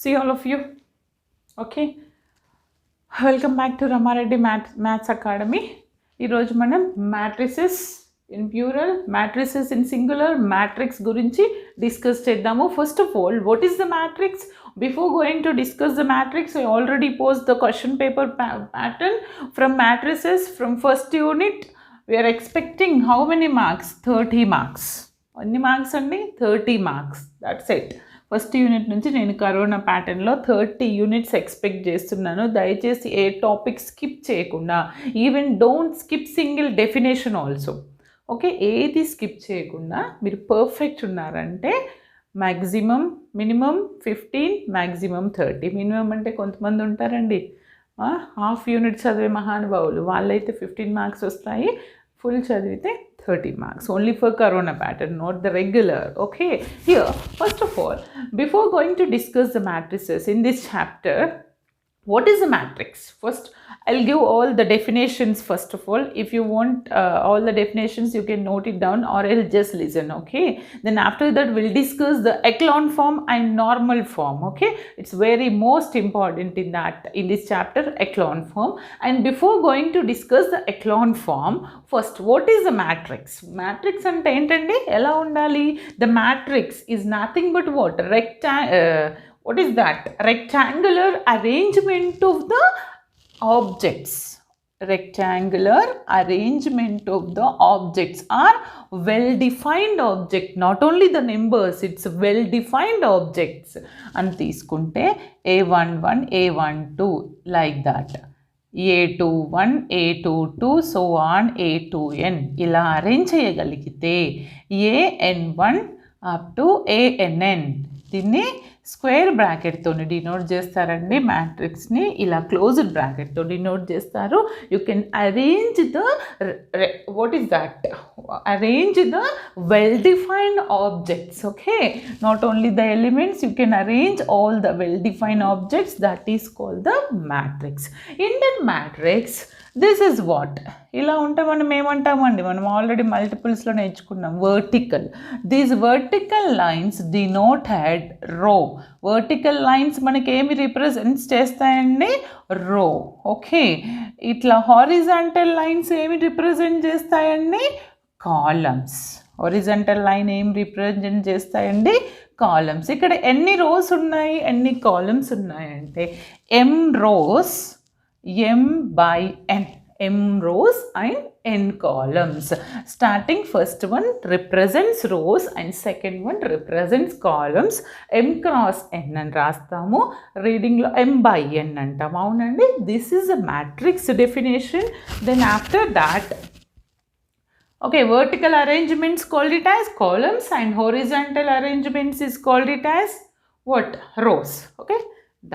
See all of you. Okay. Welcome back to Rama Reddy maths academy. ఈరోజు మనం matrices in ప్యూరల్, matrices in singular, matrix గురించి discuss చేద్దాము. First of all, what is the matrix? Before going to discuss the matrix, I already posed the question paper pattern from matrices from first unit. We are expecting how many marks? 30 marks. Any marks only? 30 marks. That's it. First unit నుంచి నేను corona ప్యాటర్న్లో 30 units expect చేస్తున్నాను. దయచేసి ఏ topic skip చేయకుండా, even don't skip single definition also. Okay, ఏది skip చేయకుండా మీరు perfect ఉన్నారంటే మ్యాక్సిమం మినిమం 15, మ్యాక్సిమం 30. మినిమం అంటే కొంతమంది ఉంటారండి హాఫ్ యూనిట్ చదివే మహానుభావులు, వాళ్ళైతే 15 మార్క్స్ వస్తాయి. ఫుల్ చదివితే 30 marks, only for corona pattern, not the regular. Okay, here first of all, before going to discuss the matrices in this chapter, what is a matrix? First I'll give all the definitions. First of all, if you want all the definitions, you can note it down or else just listen. Okay, then after that we'll discuss the echelon form and normal form. Okay, it's very most important in this chapter, echelon form. And before going to discuss the echelon form, first what is the matrix? Matrix ante entandi ela undali? The matrix is nothing but what? What is that? Rectangular arrangement of the objects. Rectangular arrangement of the objects are well-defined object. Not only the numbers, it's well-defined objects. And తీసుకుంటే A11, A12 like that. A21, A22, so on A2n. ఇలా arrange చేయగలిగితే AN1 up to ANN, దీన్ని square బ్రాకెట్తో denote చేస్తారండి. మ్యాట్రిక్స్ని ఇలా closed బ్రాకెట్తో denote చేస్తారు. You can arrange the what is that? Arrange the well defined objects. Okay, not only the elements, you can arrange all the well defined objects. That is called the matrix. In that matrix this is what? ఇలా ఉంటే మనం ఏమంటామండి, మనం already మల్టిపుల్స్లో నేర్చుకున్నాం, vertical. These vertical lines denoted row. Vertical lines మనకి ఏమి represents చేస్తాయండి? రో. ఓకే, ఇట్లా హారిజాంటల్ లైన్స్ ఏమి రిప్రజెంట్ చేస్తాయండి? కాలమ్స్. హారిజాంటల్ లైన్ ఏం రిప్రజెంట్ చేస్తాయండి? కాలమ్స్. ఇక్కడ ఎన్ని రోస్ ఉన్నాయి, ఎన్ని కాలమ్స్ ఉన్నాయంటే m rows, m by n, m rows and n columns. Starting first one represents rows and second one represents columns. M cross n అని రాస్తాము, రీడింగ్లో m by n అంటాము. అవునండి, this is a matrix definition. Then after that, okay, vertical arrangements called it as columns and horizontal arrangements is called it as what? Rows. Okay,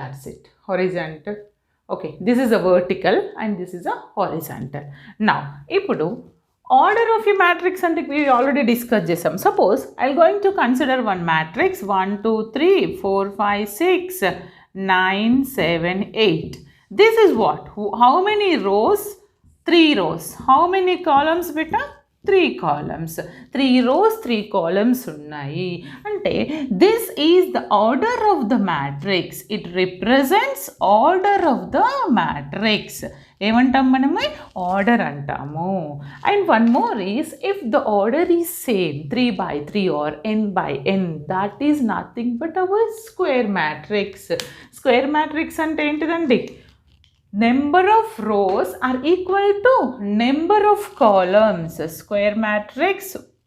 that's it. Horizontal. Okay, this is a vertical and this is a horizontal. Now, ఇప్పుడు order of a matrix అంటే we already discussed చేసాం. Suppose I'm going to consider one matrix 1, 2, 3, 4, 5, 6, 9, 7, 8. This is what? How many rows? 3 rows. How many columns beta? 3 columns. 3 rows, 3 columns ఉన్నాయి అంటే this is the order of the matrix. It represents order of the matrix. ఏమంటాం మనము? Order అంటాము. And one more is, if the order is same 3 by 3 or n by n, that is nothing but our square matrix. Square matrix అంటే ఏంటిదండి? Number of rows are equal to number of columns. Square matrix,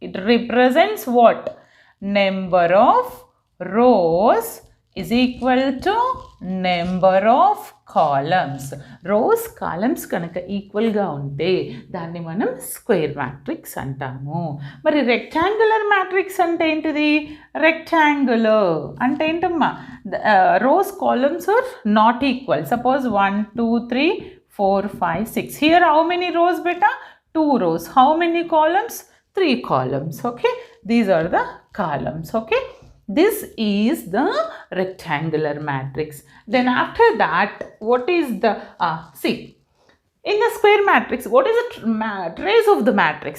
it represents what? Number of rows is equal to number of columns. Rows, columns కనుక ఈక్వల్గా ఉంటే దాన్ని మనం square matrix అంటాము. మరి rectangular matrix అంటే ఏంటిది? రెక్టాంగులర్ అంటే ఏంటమ్మా? Rows, columns are not equal. Suppose 1, 2, 3, 4, 5, 6. Here how many rows beta? 2 rows. How many columns? 3 columns. Okay, these are the columns. Okay, this is the rectangular matrix. Then after that, what is the see, in the square matrix, what is the trace of the matrix?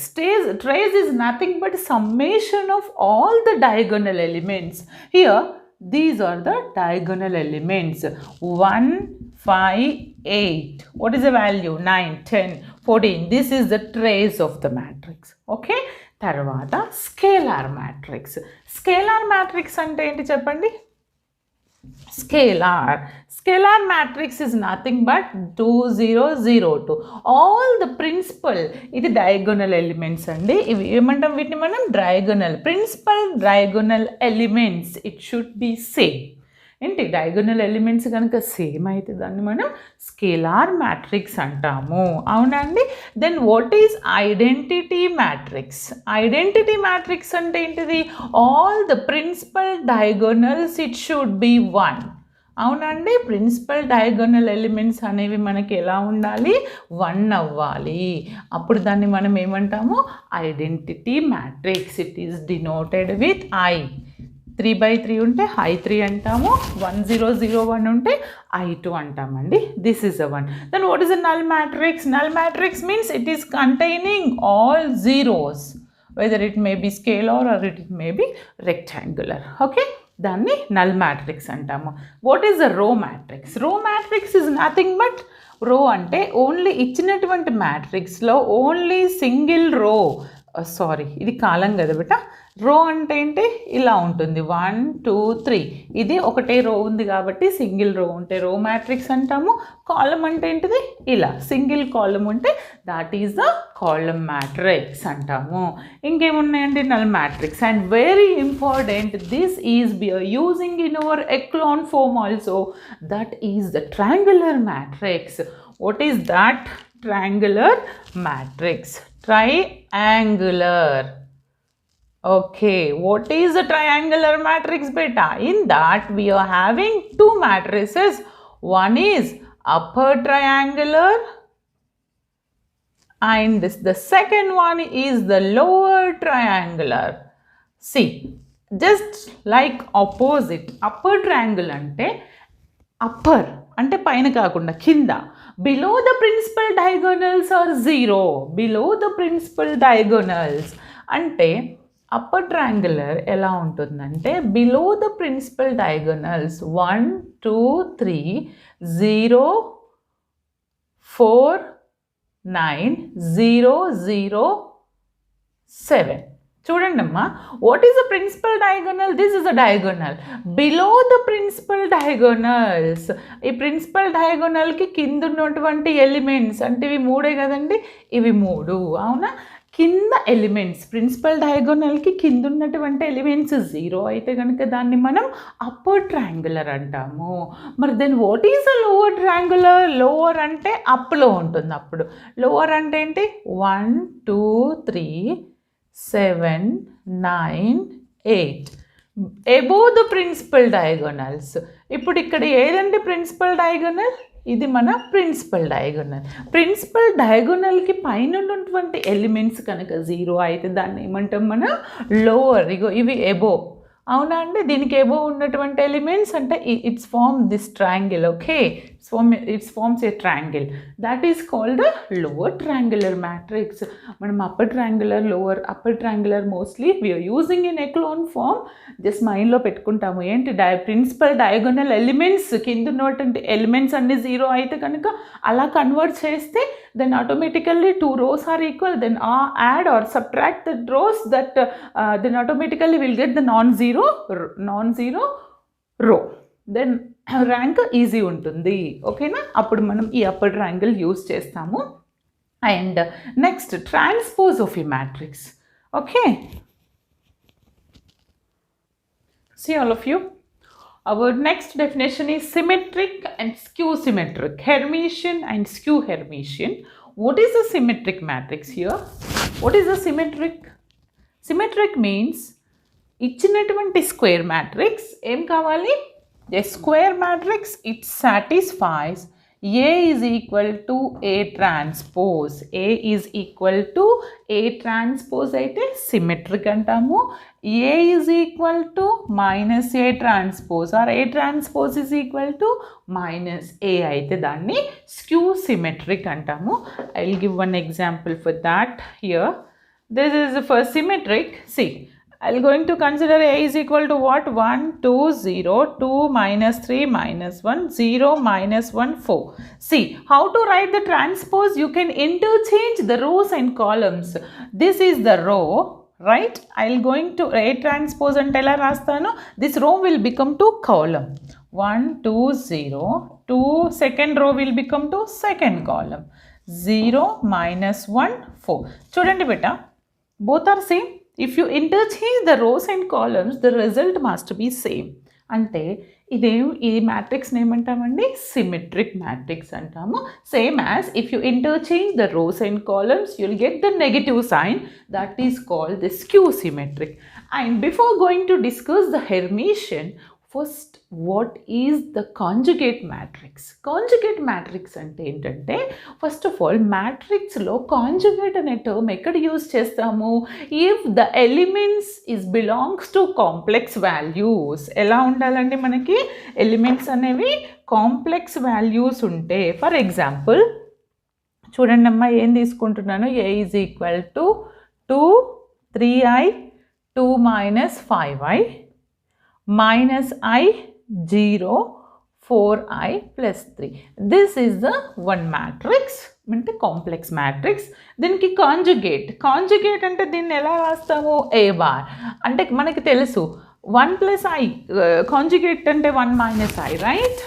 Trace is nothing but summation of all the diagonal elements. Here these are the diagonal elements. 1, 5, 8. What is the value? 9, 10, 14. This is the trace of the matrix. Okay. తర్వాత scalar matrix. Scalar matrix అంటే ఏంటి చెప్పండి? Scalar matrix is nothing but 2, 0, 0, 2. All the principal, ఇది diagonal elements అండి. ఇవి ఏమంటాం? వీటిని మనం principal diagonal elements. It should be same. ఏంటి? డయాగోనల్ ఎలిమెంట్స్ కనుక సేమ్ అయితే దాన్ని మనం స్కేలార్ మ్యాట్రిక్స్ అంటాము. అవునా అండి? Then what is identity matrix? Identity matrix అంటే ఏంటిది? All the principal diagonals it should be 1. అవునండి? ప్రిన్సిపల్ డయాగోనల్ ఎలిమెంట్స్ అనేవి మనకి ఎలా ఉండాలి? 1 అవ్వాలి. అప్పుడు దాన్ని మనం ఏమంటాము? Identity matrix. It is denoted with I. 3/3 ఉంటే I3 అంటాము. 1, 0, 0, 1 ఉంటే I2 అంటామండి. This is a 1. Then what is a null matrix? Null matrix means it is containing all zeros, whether it may be scalar or it may be rectangular. Okay, దాన్ని null matrix అంటాము. What is the row matrix? Row matrix is nothing but, row అంటే only ఇచ్చినటువంటి మ్యాట్రిక్స్లో only single row, sorry ఇది column కదా బిట. రో అంటే ఏంటి? ఇలా ఉంటుంది 1, 2, 3. ఇది ఒకటే రో ఉంది కాబట్టి సింగిల్ రో ఉంటే రో మ్యాట్రిక్స్ అంటాము. కాలం అంటే ఏంటిది? ఇలా సింగిల్ కాలం ఉంటే that is the column matrix అంటాము. ఇంకేమున్నాయండి? Null matrix. And very important, this is we are using in our echelon form also, that is the triangular matrix. What is that triangular matrix? Triangular. Okay, what is the triangular matrix beta? In that we are having two matrices. One is upper triangular and the second one is the lower triangular. See, just like opposite. Upper triangle ante upper అంటే పైన కాకుండా కింద. Below the principal diagonals are 0. Below the principal diagonals అంటే upper triangular ఎలా ఉంటుందంటే below the principal diagonals 1, 2, 3, 0, 4, 9, 0, 0, 7. చూడండి అమ్మా, what is the principal diagonal? This is the diagonal. Below the principal diagonals, ఈ ప్రిన్సిపల్ డయాగోనల్కి కింద ఉన్నటువంటి ఎలిమెంట్స్ అంటే ఇవి 3 కదండి, ఇవి 3. అవునా? కింద ఎలిమెంట్స్, ప్రిన్సిపల్ డయాగోనల్కి కింద ఉన్నటువంటి ఎలిమెంట్స్ 0 అయితే కనుక దాన్ని మనం అప్పర్ ట్రయాంగులర్ అంటాము. మరి then what is the lower triangular? Lower అంటే అప్లో ఉంటుంది. అప్పుడు లోవర్ అంటే ఏంటి? 1, 2, 3, 7, 9, 8. Above the principal diagonals. ఇప్పుడు ఇక్కడ ఏదండి ప్రిన్సిపల్ డయాగోనల్? ఇది మన ప్రిన్సిపల్ డయాగోనల్. ప్రిన్సిపల్ డయాగోనల్కి పైన ఉన్నటువంటి ఎలిమెంట్స్ కనుక 0 అయితే దాన్ని ఏమంటాం మనం? లోవర్. ఇగో ఇవి అబోవ్. అవునా అండి? దీనికి అబోవ్ ఉన్నటువంటి ఎలిమెంట్స్ అంటే it's form this triangle. Okay, it's forms a triangle. That is called the lower triangular matrix. మనం upper triangular, lower, upper triangular mostly we are using in echelon form. Just మైండ్లో పెట్టుకుంటాము. ఏంటి? Principal diagonal elements కింద ఉన్నటువంటి elements అన్ని 0 అయితే కనుక అలా కన్వర్ట్ చేస్తే then automatically 2 rows are equal, then add or subtract the rows, that then automatically we'll get the non-zero row. Then rank easy ఉంటుంది. ఓకేనా? అప్పుడు మనం ఈ అప్పర్ ట్రయాంగిల్ యూజ్ చేస్తాము. అండ్ నెక్స్ట్ ట్రాన్స్పోజ్ ఆఫ్ ఈ matrix. Okay, see all of you. Our next definition is symmetric and skew symmetric, Hermitian and skew Hermitian. What is a symmetric matrix here? What is a symmetric? Symmetric means ఇచ్చినటువంటి square matrix ఏం కావాలి? A square matrix, it satisfies A is equal to A transpose. A is equal to A transpose అయితే symmetric అంటాము. A is equal to minus A transpose or A transpose is equal to minus A అయితే దాన్ని skew symmetric అంటాము. I will give one example for that here. This is for symmetric. See, I'll going to consider A is equal to what? 1, 2, 0, 2 minus 3 minus 1, 0 minus 1, 4. See, how to write the transpose? You can interchange the rows and columns. This is the row, right? I'll going to A transpose and tell rastano. This row will become to column. 1, 2, 0, 2, second row will become to second column. 0 minus 1, 4. Chudandi beta, both are same. If you interchange the rows and columns, the result must be same. అంటే ఈ matrix ఏమంటామండి? Symmetric matrix అంటాము. Same as if you interchange the rows and columns you'll get the negative sign, that is called the skew symmetric. And before going to discuss the Hermitian, first what is the conjugate matrix? Conjugate matrix అంటే ఏంటంటే, first of all మ్యాట్రిక్స్లో conjugate అనే term ఎక్కడ use చేస్తాము? If the elements belongs to complex values. ఎలా ఉండాలండి మనకి? Elements అనేవి complex values ఉంటే, ఫర్ ఎగ్జాంపుల్ చూడండి అమ్మా, ఏం తీసుకుంటున్నాను? A is equal to 2 3i 2 minus 5i minus I 0 4i plus 3. This is the one matrix, అంటే కాంప్లెక్స్ మ్యాట్రిక్స్. దీనికి కాంజుగేట్ అంటే దీన్ని ఎలా రాస్తాము? A bar. అంటే మనకి తెలుసు 1 plus I, కాంజుగేట్ అంటే 1 minus I, right?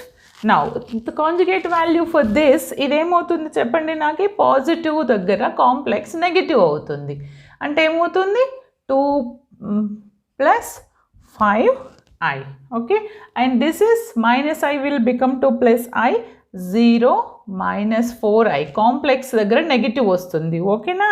Now the conjugate value for this ఇదేమవుతుంది చెప్పండి నాకు? పాజిటివ్ దగ్గర కాంప్లెక్స్ నెగిటివ్ అవుతుంది. అంటే ఏమవుతుంది? 2 plus 5i. Okay, and this is minus I will become 2 plus I, 0 minus 4i. Complex దగ్గర నెగిటివ్ వస్తుంది, ఓకేనా?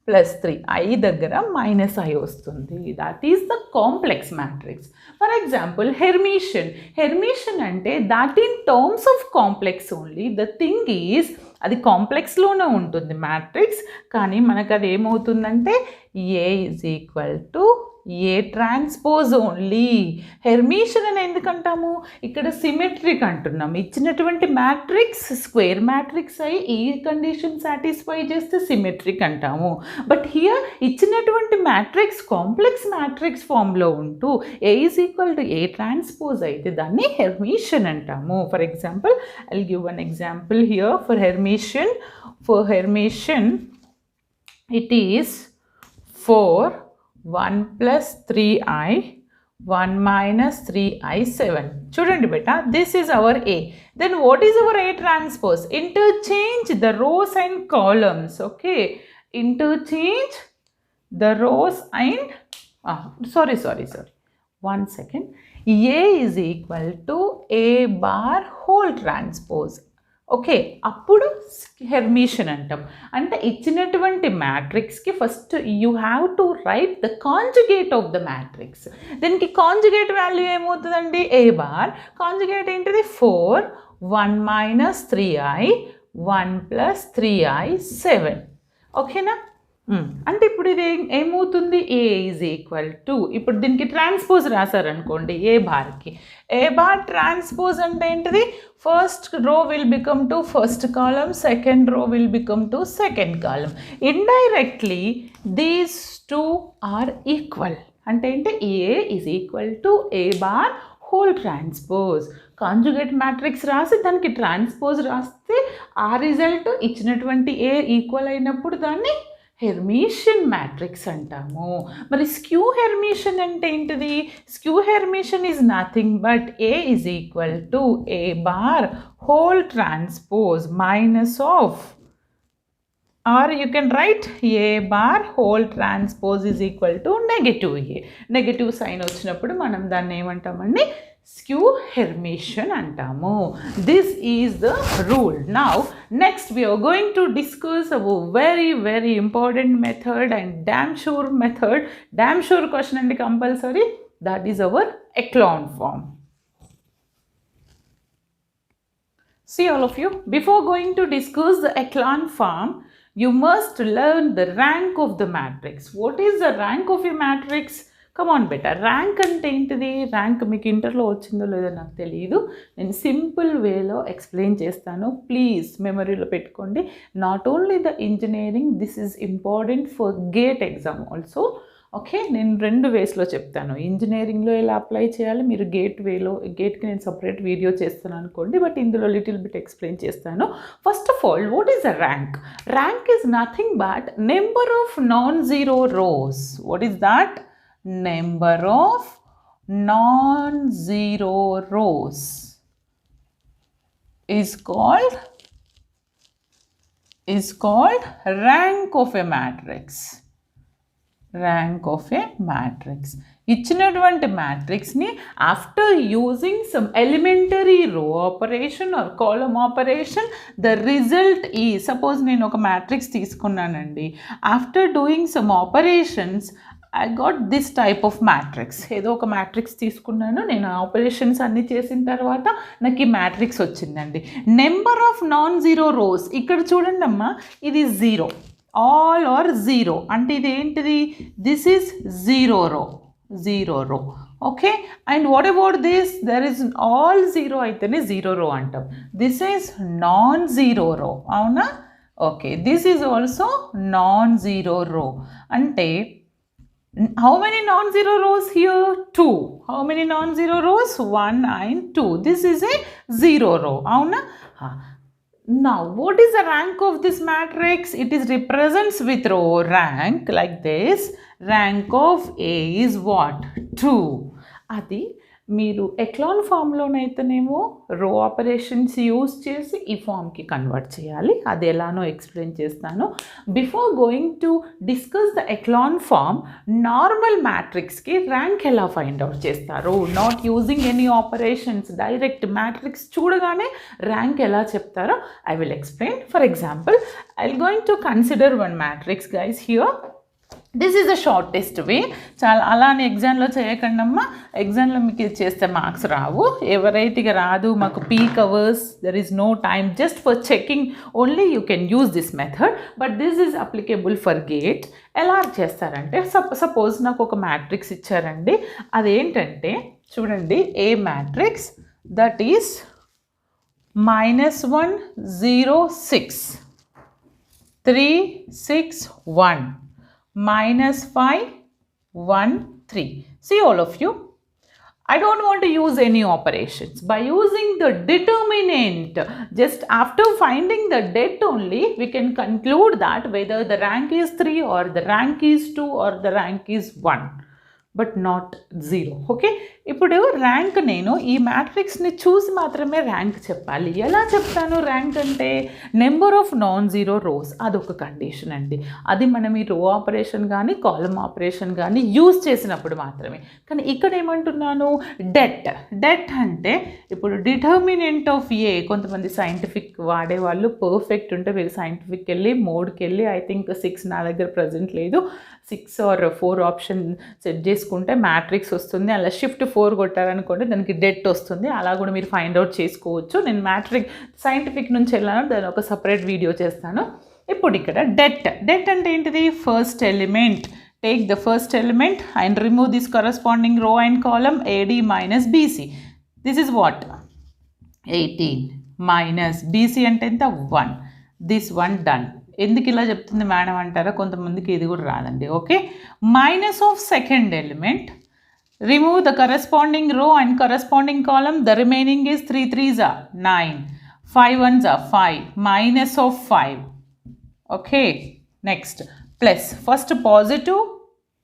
ప్లస్ 3 I దగ్గర మైనస్ I వస్తుంది. That is the complex matrix. For example Hermitian అంటే that in terms of complex only. The thing is అది కాంప్లెక్స్లోనే ఉంటుంది matrix, కానీ మనకు అది ఏమవుతుందంటే A is equal to A transpose only. Hermitian అని ఎందుకంటాము? ఇక్కడ సిమెట్రిక్ అంటున్నాం. ఇచ్చినటువంటి మ్యాట్రిక్స్ స్క్వేర్ మ్యాట్రిక్స్ అయి ఈ కండిషన్ సాటిస్ఫై చేస్తే సిమెట్రిక్ అంటాము. బట్ హియర్ ఇచ్చినటువంటి మ్యాట్రిక్స్ కాంప్లెక్స్ మ్యాట్రిక్స్ ఫామ్లో ఉంటూ A is equal to A transpose అయితే దాన్ని హెర్మిషన్ అంటాము. For example I'll give one example here for Hermitian. For Hermitian it is 4 1 plus 3i 1 minus 3i 7. చూడండి బేటా, this is our A. Then what is our A transpose? Interchange the rows and columns. Okay, interchange the rows and sorry 1 second. A is equal to A bar whole transpose. Okay, అప్పుడు Hermitian అంటాం. అంటే ఇచ్చినటువంటి మ్యాట్రిక్స్కి first you have to write the conjugate of the matrix. దీనికి conjugate value ఏమవుతుందండి? A bar. Conjugate ఏంటిది? 4 1 minus 3i 1 plus 3i 7. ఓకేనా? అంటే ఇప్పుడు ఇది ఏమవుతుంది? A ఈజ్ ఈక్వల్ టు, ఇప్పుడు దీనికి ట్రాన్స్పోజ్ రాశారనుకోండి ఏ బార్కి. ఏ బార్ ట్రాన్స్పోజ్ అంటే ఏంటిది? First row will become to first column, second row will become to second column. Indirectly these two are equal. అంటే ఏంటి? A is equal to A bar whole transpose. Conjugate matrix రాసి దానికి transpose రాస్తే ఆ result ఇచ్చినటువంటి A equal అయినప్పుడు దాన్ని హెర్మిషన్ matrix అంటాము. మరి స్క్యూ హెర్మిషన్ అంటే ఏంటిది? Skew Hermitian is nothing but A is equal to A bar whole transpose minus of, or you can write A bar whole transpose is equal to negative A. Negative sign వచ్చినప్పుడు మనం దాన్ని ఏమంటామండి? Skew Hermitian అంటాము. This is the rule. Now next we are going to discuss a very important method and damn sure question and compulsory. That is our echelon form. See all of you, before going to discuss the echelon form, you must learn the rank of the matrix. What is the rank of a matrix? Come on beta, rank ante entidi? Rank meeku interlo vachindho ledo naaku teliyadu. Nenu simple way lo explain chestanu, please memory lo pettukondi. Not only the engineering, this is important for GATE exam also. Okay, నేను 2 వేస్లో చెప్తాను. ఇంజనీరింగ్లో ఎలా apply చేయాలి, మీరు గేట్కి నేను separate video చేస్తాను అనుకోండి, but ఇందులో లిటిల్ బిట్ ఎక్స్ప్లెయిన్ చేస్తాను. First of all, what is a rank? Rank is nothing but number of non zero rose. What is that? Number of non zero rose is called rank of a matrix. Rank of a matrix. ఇచ్చినటువంటి మ్యాట్రిక్స్ని after using some elementary row operation or column operation, the result ఈ suppose నేను ఒక matrix తీసుకున్నానండి. After doing some operations I got this type of matrix. ఏదో ఒక matrix తీసుకున్నాను, నేను ఆపరేషన్స్ అన్నీ చేసిన తర్వాత నాకు ఈ మ్యాట్రిక్స్ వచ్చిందండి. Number of non zero rose, ఇక్కడ చూడండి అమ్మా, ఇది 0, ఆల్ ఆర్ 0 అంటే ఇది ఏంటిది? This is 0 row. Okay, and what about this? There is all 0 అయితేనే 0 రో అంటాం. దిస్ ఈజ్ నాన్ జీరో రో, అవునా? Okay, this is also non zero రో. అంటే how many non-zero rows here? 2. How many non-zero rows? 1 and 2. This is a 0 row. Avuna? Now, what is the rank of this matrix? It is represents with row rank like this. Rank of A is what? 2. Adi మీరు echelon ఫామ్లోనైతేనేమో రో operations use చేసి ఈ ఫామ్కి convert చేయాలి. అది ఎలానో explain చేస్తాను. Before going to discuss the echelon form, normal మ్యాట్రిక్స్కి rank ఎలా ఫైండ్ అవుట్ చేస్తారు? Not using any operations, direct matrix చూడగానే ర్యాంక్ ఎలా చెప్తారో I will explain. For example, I will going to consider one matrix guys here. This is the shortest way. చాలా అలానే ఎగ్జామ్లో చేయకండమ్మా, ఎగ్జామ్లో మీకు ఇది చేస్తే మార్క్స్ రావు. ఎవరైతే రాదు, మాకు peak hours, there is no time just for checking only, you can use this method. But this is applicable for GATE. ఎలా చేస్తారంటే, సపోజ్ నాకు ఒక మ్యాట్రిక్స్ ఇచ్చారండి. అదేంటంటే చూడండి, A matrix that is -1 0 6 3 6 1 -5 1 3. See all of you, I don't want to use any operations. By using the determinant, just after finding the det only, we can conclude that whether the rank is 3 or the rank is 2 or the rank is 1, but not 0. Okay, ఇప్పుడు rank నేను ఈ మ్యాట్రిక్స్ని చూసి మాత్రమే rank చెప్పాలి. ఎలా చెప్తాను rank అంటే? Number of non zero rose, అదొక కండిషన్ అండి. అది మనం ఈ రో ఆపరేషన్ కానీ కాలమ్ ఆపరేషన్ కానీ యూజ్ చేసినప్పుడు మాత్రమే. కానీ ఇక్కడ ఏమంటున్నాను? డెట్ అంటే ఇప్పుడు డిటర్మినెంట్ ఆఫ్ ఏ. కొంతమంది సైంటిఫిక్ వాడేవాళ్ళు పర్ఫెక్ట్ ఉంటే మీరు సైంటిఫిక్ వెళ్ళి మోడ్కి వెళ్ళి, ఐ థింక్ 6 నా దగ్గర ప్రజెంట్ లేదు, 6 or 4 ఆప్షన్ సెట్ చేసుకుంటే మ్యాట్రిక్స్ వస్తుంది. అలా షిఫ్ట్ 4 కొట్టారనుకోండి, దానికి డెట్ వస్తుంది. అలా కూడా మీరు ఫైండ్ అవుట్ చేసుకోవచ్చు. నేను మ్యాట్రిక్ సైంటిఫిక్ నుంచి వెళ్ళాను, దాని ఒక సపరేట్ వీడియో చేస్తాను. ఇప్పుడు ఇక్కడ డెట్ అంటే ఏంటిది? First element. Take the first element and remove this corresponding రో and column AD minus BC. This is what? 18 minus BC అంటే ఎంత? 1. This 1 done. ఎందుకు ఇలా చెప్తుంది మేడం అంటారా? కొంతమందికి ఇది కూడా రాదండి. Okay, minus of second element, remove the corresponding రో and corresponding column, the remaining is 3 3s are 9, 5 1s are 5, minus of 5. Okay, next plus, first positive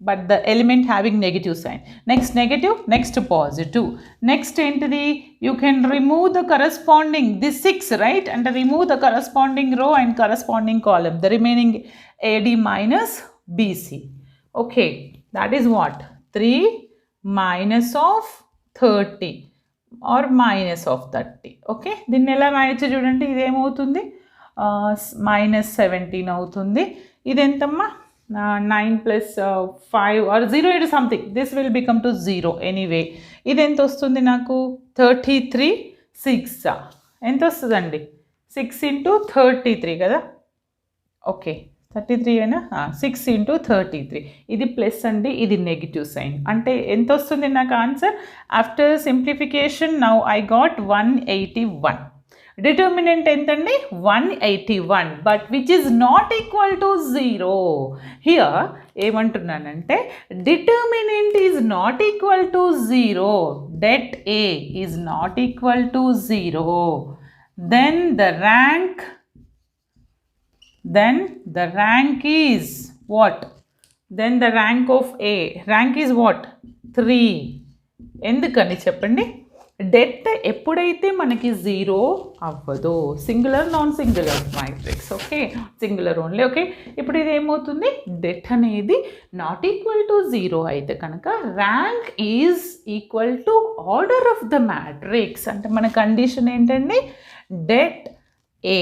but the element having negative sign, next negative, next positive, next entity you can remove the corresponding this 6, right, and remove the corresponding row and corresponding column, the remaining AD minus BC. Okay, that is what? 3 minus of 30 or minus of 30. Okay, దీన్ని ఎలా రాయొచ్చు చూడండి. ఇదేమవుతుంది? -17 అవుతుంది. ఇది ఎంతమ్మా? 9 plus 5 or 0 into something. This will become to 0 anyway. ఇది ఎంత వస్తుంది నాకు? 33 6 ఎంత వస్తుందండి? 6 into 33 కదా. ఓకే, 33 అయినా 6 into 33. ఇది ప్లస్ అండి, ఇది నెగిటివ్ సైన్. అంటే ఎంత వస్తుంది నాకు answer? After simplification now I got 181. Determinant ఎంతండి 181, but which is not equal to 0. Here ఏమంటున్నానంటే determinant is not equal to 0, det A is not equal to 0, then the rank is what? Then the rank of A, rank is what? 3. ఎందుకని చెప్పండి, det ఎప్పుడైతే మనకి 0 అవ్వదు, singular non singular matrix, okay, singular only, okay. ఇప్పుడు ఇది ఏమవుతుంది, det అనేది not equal to 0 అయితే కనుక rank is equal to order of the matrix. అంటే మన కండిషన్ ఏంటండి, det A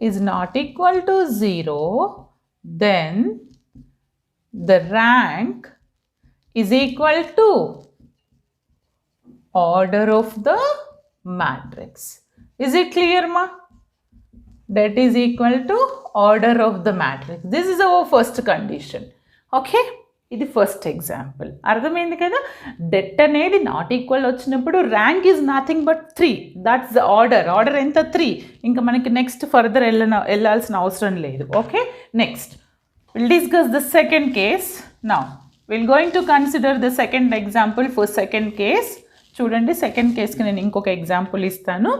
is not equal to 0, then the rank is equal to order of the matrix. Is it clear, ma? That is equal to order of the matrix. This is our first condition. Okay, ఇది first example. అర్థమైంది కదా, det అనేది not equal వచ్చినప్పుడు rank is nothing but 3. That's the order ఎంత 3. ఇంకా మనకి next further వెళ్ళాల్సిన అవసరం లేదు. Okay, next will discuss the second case. Now will going to consider the second example for second case. చూడండి, సెకండ్ కేస్కి నేను ఇంకొక ఎగ్జాంపుల్ ఇస్తాను.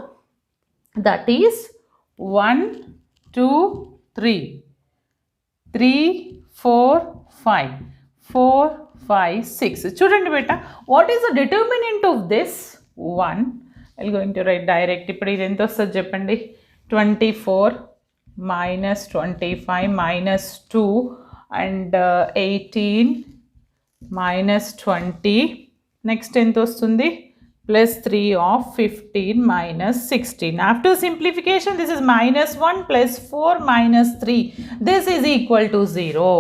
That is 1 2 3 3 4 5 4 5 6. చూడండి బేట, what is the determinant of this 1? I'll going to right direct. ఇప్పుడు ఇది ఎంత వస్తుంది చెప్పండి, 24 minus 25 minus 2 and 18 minus 20. Next ఎంత వస్తుంది, plus 3 of 15 minus 16. After simplification, this is minus 1 plus 4 minus 3. This is equal to 0.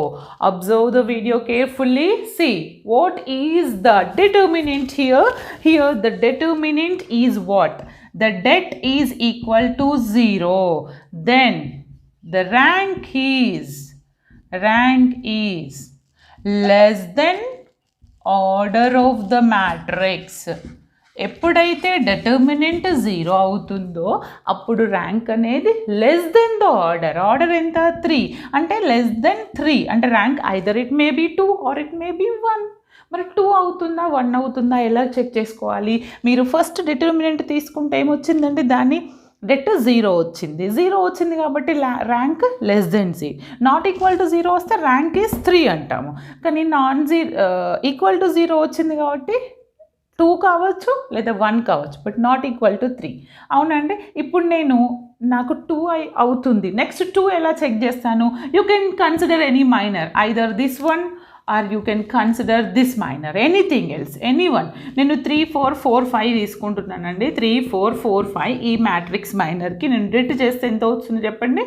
Observe the video carefully. See, what is the determinant here? Here the determinant is what? The det is equal to 0. Then the rank is less than order of the matrix. ఎప్పుడైతే determinant 0 అవుతుందో అప్పుడు rank అనేది less than the order ఎంత 3, అంటే less than 3 అంటే rank either it may be 2 or it may be 1. మరి 2 అవుతుందా 1 అవుతుందా ఎలా చెక్ చేసుకోవాలి? మీరు ఫస్ట్ డిటర్మినెంట్ తీసుకుంటే ఏమొచ్చిందండి, దాని det 0 వచ్చింది. 0 వచ్చింది కాబట్టి rank less than 0. Not equal to 0 వస్తే ర్యాంక్ ఈజ్ 3 అంటాము. కానీ ఈక్వల్ టు 0 వచ్చింది కాబట్టి 2 కావచ్చు లేదా 1 కావచ్చు, బట్ నాట్ ఈక్వల్ టు 3. అవునండి, ఇప్పుడు నాకు 2 అవుతుంది. నెక్స్ట్ 2 ఎలా చెక్ చేస్తాను? You can consider any minor, either this one or you can consider this minor, anything else, any one. నేను 3 4 4 5 తీసుకుంటున్నానండి. 3 4 4 5 ఈ మ్యాట్రిక్స్ మైనర్కి నేను డెట్ చేస్తే ఎంత వచ్చింది చెప్పండి,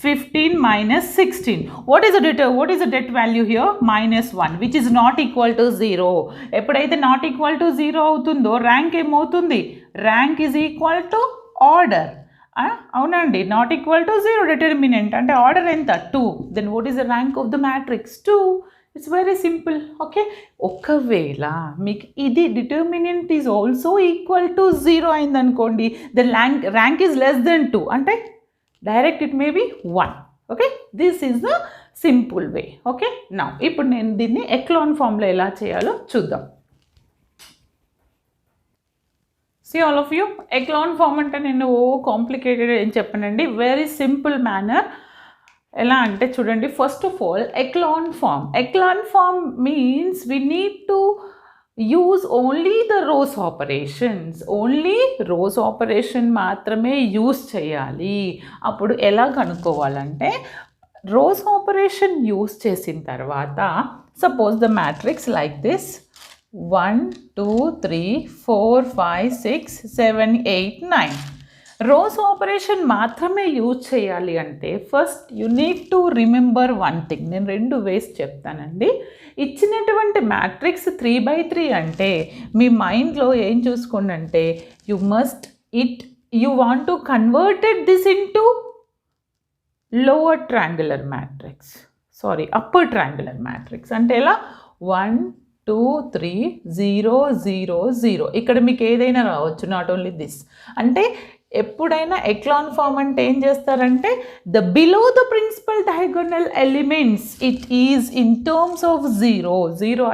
15 minus 16. What is the det value here? -1, which is not equal to 0. ఎప్పుడైతే not equal to 0 అవుతుందో ర్యాంక్ ఏమవుతుంది, rank is equal to order. అవునండి, నాట్ ఈక్వల్ టు 0 డిటర్మినెంట్ అంటే ఆర్డర్ ఎంత 2. Then what is the rank of the matrix 2. It's very simple. Okay, ఒకవేళ మీకు ఇది determinant is also equal to 0 అయిందనుకోండి, the rank is less than 2 అంటే direct it may be 1. Okay, this is the simple way. Okay, నా ఇప్పుడు నేను దీన్ని echelon ఫామ్లో ఎలా చేయాలో చూద్దాం. See all of you, echelon form అంటే నేను కాంప్లికేటెడ్ ఏం చెప్పానండి, వెరీ సింపుల్ మేనర్. ఎలా అంటే చూడండి, first of all echelon form means we need to use only the rows operation మాత్రమే యూజ్ చేయాలి. అప్పుడు ఎలా కనుక్కోవాలంటే, రోస్ ఆపరేషన్ యూజ్ చేసిన తర్వాత suppose the matrix like this 1 2 3 4 5 6 7 8 9. Rows operation మాత్రమే యూజ్ చేయాలి అంటే first you need to remember one thing. నేను 2 వేస్ చెప్తానండి. ఇచ్చినటువంటి మ్యాట్రిక్స్ 3/3 అంటే మీ మైండ్లో ఏం చూసుకోండి అంటే, you want to converted this into upper triangular matrix. అంటే ఎలా, 1 2 3 0 0 0. ఇక్కడ మీకు ఏదైనా రావచ్చు, నాట్ ఓన్లీ దిస్. అంటే ఎప్పుడైనా ఎక్లాన్ ఫామ్ అంటే ఏం చేస్తారంటే the below the principal diagonal elements it is in terms of zero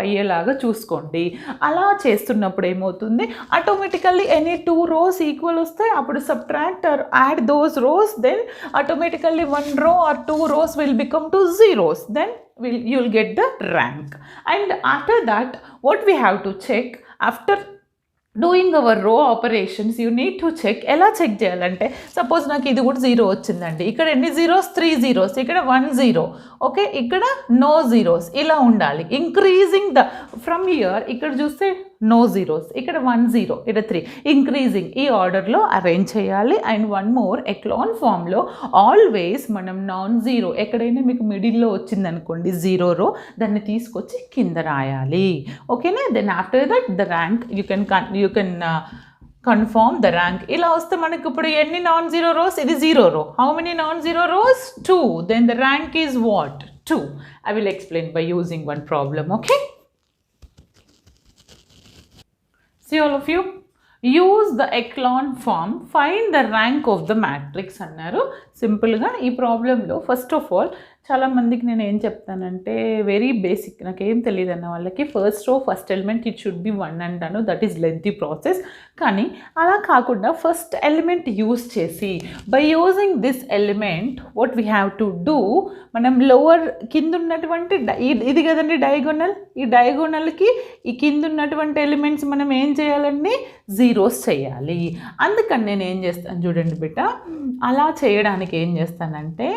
అయ్యేలాగా చూసుకోండి. అలా చేస్తున్నప్పుడు ఏమవుతుంది, ఆటోమేటికల్లీ ఎనీ 2 rows ఈక్వల్ వస్తాయి. అప్పుడు subtract or add those rows, then automatically 1 row or 2 rows will become to zeros. Then you'll get the rank. And after that, what we have to check after doing our row operations, you need to check. ఎలా check చేయాలంటే, suppose నాకు ఇది కూడా 0 వచ్చిందండి, ఇక్కడ ఎన్ని zeros, 3 zeros, ఇక్కడ 1 0, okay, ఇక్కడ నో జీరోస్, ఇలా ఉండాలి. ఇంక్రీజింగ్ ద ఫ్రమ్ ఇయర్, ఇక్కడ చూస్తే నో జీరోస్, ఇక్కడ 1 0, ఇక్కడ 3, ఇంక్రీజింగ్ ఈ ఆర్డర్లో అరేంజ్ చేయాలి. అండ్ వన్ మోర్, ఎక్లాన్ ఫామ్లో ఆల్వేస్ మనం నాన్ జీరో, ఎక్కడైనా మీకు మిడిల్లో వచ్చిందనుకోండి 0 row, దాన్ని తీసుకొచ్చి కింద రాయాలి. ఓకేనా? Then after that the rank you can confirm the rank. ఇలా వస్తే మనకి ఇప్పుడు ఎన్ని నాన్ జీరో రోస్, ఇది 0 row. How many non zero rows? 2. Then the rank is what? 2. I will explain by using one problem. Okay, see all of you, use the echelon form, find the rank of the matrix అన్నారు. సింపుల్గా ఈ ప్రాబ్లంలో first of all చాలామందికి నేను ఏం చెప్తానంటే, very basic, నాకేం తెలియదు అన్న వాళ్ళకి first row first element it should be 1 అంటాను. That is lengthy process. కానీ అలా కాకుండా ఫస్ట్ ఎలిమెంట్ యూజ్ చేసి, by using this element what we have to do, మనం లోవర్ కింద ఉన్నటువంటి ఇది కదండి డయాగోనల్, ఈ డయాగోనల్కి ఈ కింద ఉన్నటువంటి ఎలిమెంట్స్ మనం ఏం చేయాలండి, జీరోస్ చేయాలి. అందుకని నేను ఏం చేస్తాను చూడండి బిడ్డ, అలా చేయడానికి ఏం చేస్తానంటే,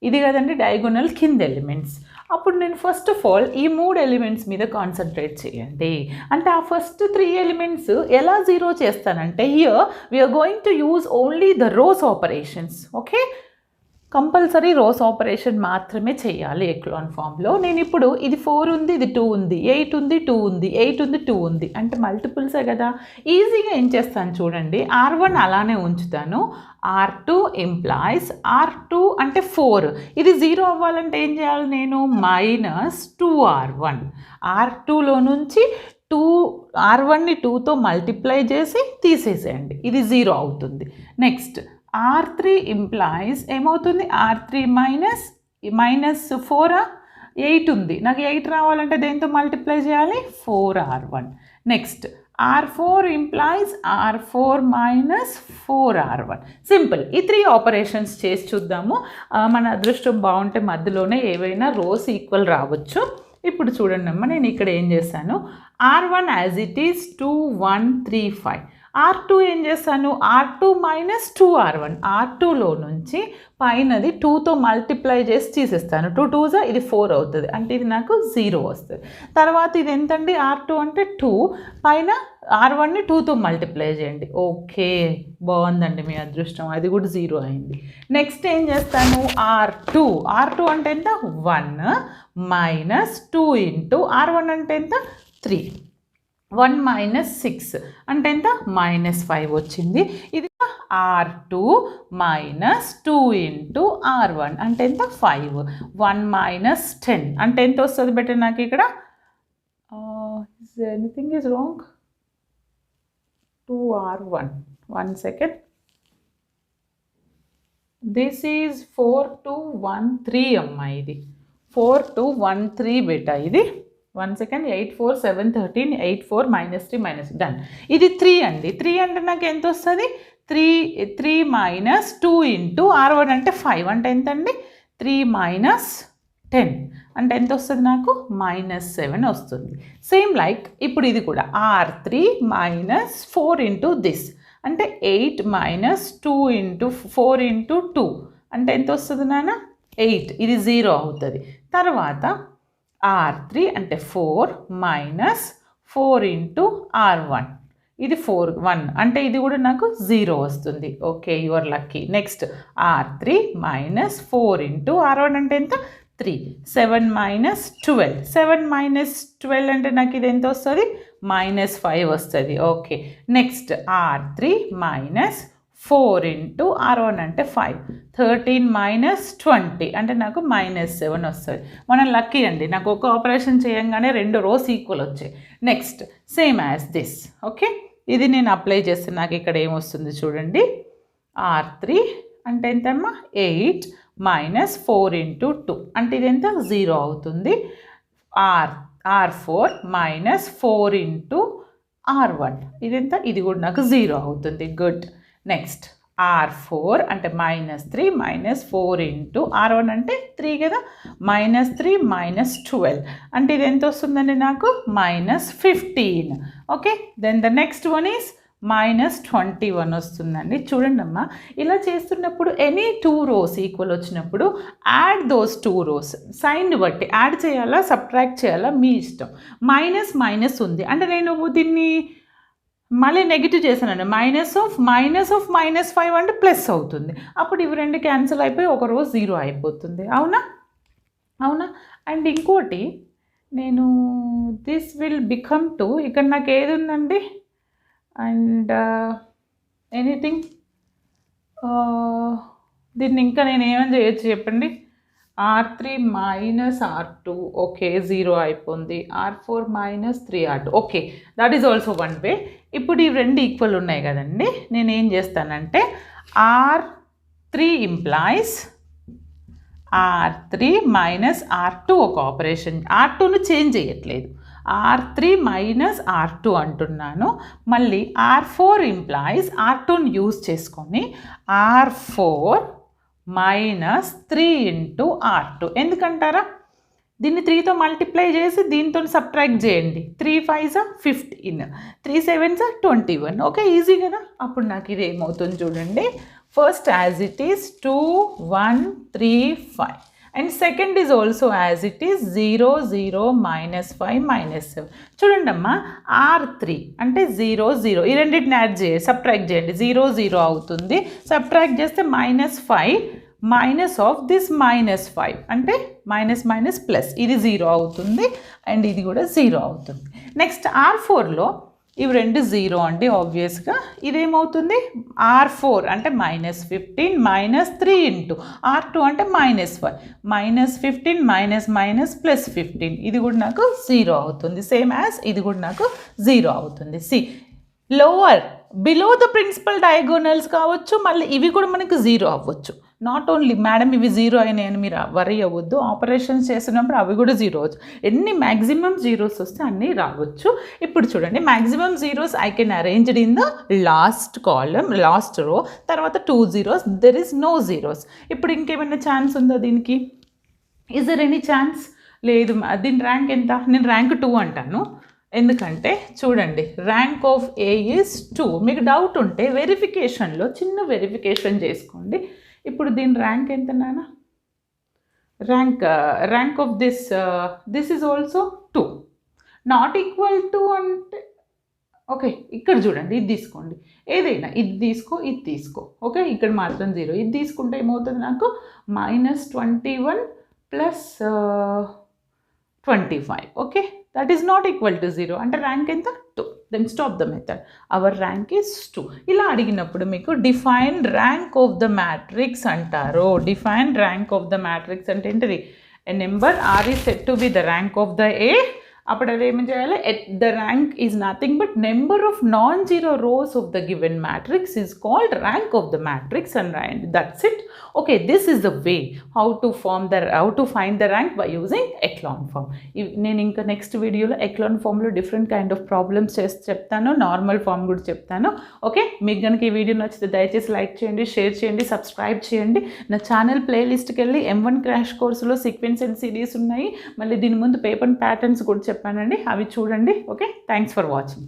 ఇది కదండి డయాగోనల్ కింద ఎలిమెంట్స్, అప్పుడు నేను ఫస్ట్ ఆఫ్ ఆల్ ఈ 3 ఎలిమెంట్స్ మీద కాన్సన్ట్రేట్ చేయండి. అంటే ఆ ఫస్ట్ 3 ఎలిమెంట్స్ ఎలా జీరో చేస్తానంటే, here we are going to use only the rows operations. Okay, compulsory rows operation మాత్రమే చేయాలి ఎక్లాన్ ఫామ్లో. నేను ఇప్పుడు ఇది 4 ఉంది, ఇది 2 ఉంది, 8 ఉంది, 2 ఉంది, 8 ఉంది, 2 ఉంది, అంటే మల్టిపుల్సే కదా. ఈజీగా ఏం చేస్తాను చూడండి, R1 అలానే ఉంచుతాను. R2 ఇంప్లాయిస్ R2 అంటే 4, ఇది 0 అవ్వాలంటే ఏం చేయాలి నేను, -2R1. R2లో నుంచి R1ని 2తో మల్టిప్లై చేసి తీసేసేయండి, ఇది 0 అవుతుంది. నెక్స్ట్ R3 ఇంప్లాయిస్ ఏమవుతుంది, R3 -4, 8 ఉంది, నాకు 8 రావాలంటే దేంతో మల్టిప్లై చేయాలి, 4R1. Next R4 implies R4 -4R1. Simple. ఈ 3 ఆపరేషన్స్ చేసి చూద్దాము. మన అదృష్టం బాగుంటే మధ్యలోనే ఏవైనా రోస్ ఈక్వల్ రావచ్చు. ఇప్పుడు చూడండి అమ్మ, నేను ఇక్కడ ఏం చేశాను, R1 as it is 2 1 3 5. R2 ఏం చేస్తాను, R2 -2R1, R2లో నుంచి పైనది 2తో మల్టిప్లై చేసి తీసేస్తాను. 2 2s ఇది 4 అవుతుంది, అంటే ఇది నాకు 0 వస్తుంది. తర్వాత ఇది ఎంతండి, R2 అంటే 2, పైన R1ని 2తో మల్టిప్లై చేయండి. ఓకే, బాగుందండి మీ అదృష్టం, అది కూడా 0 అయింది. నెక్స్ట్ ఏం చేస్తాను, R2 అంటే ఎంత, 1 -2 ఇంటూ R1 అంటే ఎంత, 3, 1 - 6 అంటే ఎంత, -5 వచ్చింది. ఇది R2 -2 ఇంటూ R1 అంటే ఎంత, 5, 1 - 10 అంటే ఎంత వస్తుంది బెటర్ నాకు ఇక్కడ, anything is wrong, 2R1, 1 second, this is 4213 అమ్మా, ఇది 4213 బేటా, ఇది 1 second, 8 4 7 13, 8 4 -3 డన్. ఇది 3 అండి, 3 అంటే నాకు ఎంత వస్తుంది, 3 -2 ఇంటూ R1 అంటే 5 అంటే ఎంత అండి, 3 - 10 అంటే ఎంత వస్తుంది నాకు, -7 వస్తుంది. సేమ్ లైక్ ఇప్పుడు ఇది కూడా R3 -4 ఇంటూ దిస్ అంటే 8 -2 ఇంటూ 4 ఇంటూ 2 అంటే ఎంత వస్తుంది నాన్న, 8, ఇది 0 అవుతుంది. తర్వాత R3 అంటే 4 -4 ఇంటూ R1, ఇది 4 1 అంటే ఇది కూడా నాకు 0 వస్తుంది. Okay, you are lucky. Next R3 -4 into R1 అంటే ఎంత, 3, 7 -12, 7 -12 అంటే నాకు ఇది ఎంత వస్తుంది, -5 వస్తుంది. Okay, next R3 -4 into R1 అంటే 5, 13 -20 అంటే నాకు -7 వస్తుంది. మనం లక్కీ అండి, నాకు ఒక ఆపరేషన్ చేయంగానే 2 రోస్ ఈక్వల్ వచ్చాయి. Next same as this. Okay, ఇది నేను అప్లై చేస్తే నాకు ఇక్కడ ఏమొస్తుంది చూడండి, R3 అంటే ఎంతమ్మా 8 మైనస్ 4 ఇంటూ 2 అంటే ఇది ఎంత 0 అవుతుంది. R4 మైనస్ 4 ఇంటూ R1 ఇది ఎంత, ఇది కూడా నాకు 0 అవుతుంది. గుడ్. నెక్స్ట్ R4 అంటే -3 మైనస్ 4 ఇంటూ R1 అంటే 3 కదా, -3 మైనస్ 12 అంటే ఇది ఎంత వస్తుందండి నాకు -15. Okay, then the next one is -21 వస్తుందండి. చూడండి అమ్మా, ఇలా చేస్తున్నప్పుడు ఎనీ 2 rows ఈక్వల్ వచ్చినప్పుడు యాడ్ దోస్ 2 rows, సైన్ని బట్టి యాడ్ చేయాలా సబ్ట్రాక్ట్ చేయాలా మీ ఇష్టం. మైనస్ ఉంది అంటే నేను దీన్ని మళ్ళీ నెగిటివ్ చేశానండి. మైనస్ ఆఫ్ -5 అంటే ప్లస్ అవుతుంది. అప్పుడు ఇవి రెండు క్యాన్సిల్ అయిపోయి ఒక రో 0 అయిపోతుంది. అవునా. అండ్ ఇంకోటి నేను దిస్ విల్ బికమ్ 2, ఇక్కడ నాకు ఏది ఉందండి అండ్ ఎనీథింగ్, దీన్ని ఇంకా నేను ఏమని చేయొచ్చు చెప్పండి. R3 మైనస్ R2 ఓకే 0 అయిపోయింది. R4 minus 3R2 okay, that is also one way. ఇప్పుడు ఈ రెండు ఈక్వల్ ఉన్నాయి కదండి, నేను ఏం చేస్తానంటే R3 implies R3 minus R2 ఒక ఆపరేషన్, R2ను చేంజ్ చేయట్లేదు, R3 మైనస్ R2 అంటున్నాను. మళ్ళీ R4 ఇంప్లాయిస్ R2ను యూజ్ చేసుకొని R4 మైనస్ 3 ఇంటూ R2 ఎందుకంటారా, దీన్ని 3తో మల్టిప్లై చేసి దీంతో సబ్ట్రాక్ట్ చేయండి. 3 5s 15, 3 7s 21. ఓకే, ఈజీ కదా. అప్పుడు నాకు ఇది ఏమవుతుంది చూడండి. First as it is 2 1 3 5 and second is also as it is 0 0 -5 -7. చూడండి అమ్మా, R3 అంటే 0 0, ఈ రెండింటిని యాడ్ చేయండి, సబ్ట్రాక్ట్ చేయండి. 0 0 అవుతుంది, సబ్ట్రాక్ట్ చేస్తే -5 మైనస్ ఆఫ్ దిస్ -5 అంటే మైనస్ ప్లస్, ఇది 0 అవుతుంది అండ్ ఇది కూడా 0 అవుతుంది. నెక్స్ట్ R4లో ఇవి రెండు 0 అండి ఆబ్వియస్గా. ఇదేమవుతుంది R4 అంటే -15 -3 ఇంటూ R2 అంటే -5 -15 +15 ఇది కూడా నాకు 0 అవుతుంది. సేమ్ యాజ్ ఇది కూడా నాకు 0 అవుతుంది. See lower below the principal diagonals కావచ్చు, మళ్ళీ ఇవి కూడా మనకు 0 అవ్వచ్చు. నాట్ ఓన్లీ మేడం ఇవి 0 అయినాయని మీరు వరీ అవ్వద్దు, ఆపరేషన్స్ చేసినప్పుడు అవి కూడా 0 అవచ్చు. ఎన్ని మ్యాక్సిమం 0s వస్తే అన్నీ రావచ్చు. ఇప్పుడు చూడండి, maximum 0s I can arranged in the last column, last రో, తర్వాత 2 zeros, there is no 0s. ఇప్పుడు ఇంకేమైనా ఛాన్స్ ఉందా దీనికి? Is there any chance? లేదు. దీని ర్యాంక్ ఎంత? నేను ర్యాంక్ 2 అంటాను. ఎందుకంటే చూడండి, ర్యాంక్ ఆఫ్ ఏ ఈజ్ 2. మీకు డౌట్ ఉంటే వెరిఫికేషన్లో చిన్న వెరిఫికేషన్ చేసుకోండి. ఇప్పుడు దీని ర్యాంక్ ఎంత నాన్న? Rank of this is also 2. Not equal to అంటే ఓకే, ఇక్కడ చూడండి, ఇది తీసుకోండి, ఏదైనా ఇది తీసుకో. ఓకే, ఇక్కడ మాత్రం 0. ఇది తీసుకుంటే ఏమవుతుంది నాకు -21 plus 25. Okay, that is not equal to 0 అంటే ర్యాంక్ ఎంత? 2. Then stop the method. Our rank is 2. ఇలా అడిగినప్పుడు మీకు define rank of the matrix అంటారు. Define rank of the matrix అంటే ఏంటిది? A number R is said to be the rank of the A. అప్పుడు అది ఏమి చేయాలి? The rank is nothing but number of non zero rows of the given matrix is called rank of the matrix and that's it. Okay, this is the way how to find the rank by using echelon form. నేను ఇంకా next వీడియోలో echelon ఫామ్లో different kind of problems చెప్తాను, normal form కూడా చెప్తాను. Okay, మీకు కనుక ఈ వీడియో నచ్చితే దయచేసి లైక్ చేయండి, షేర్ చేయండి, సబ్స్క్రైబ్ చేయండి. నా ఛానల్ ప్లేలిస్ట్కి వెళ్ళి M1 క్రాష్ కోర్సులో సీక్వెన్స్ అండ్ సిరీస్ ఉన్నాయి. మళ్ళీ దీని ముందు పేపర్ ప్యాటర్న్స్ కూడా చెప్పానండి, అవి చూడండి. Okay, thanks for watching.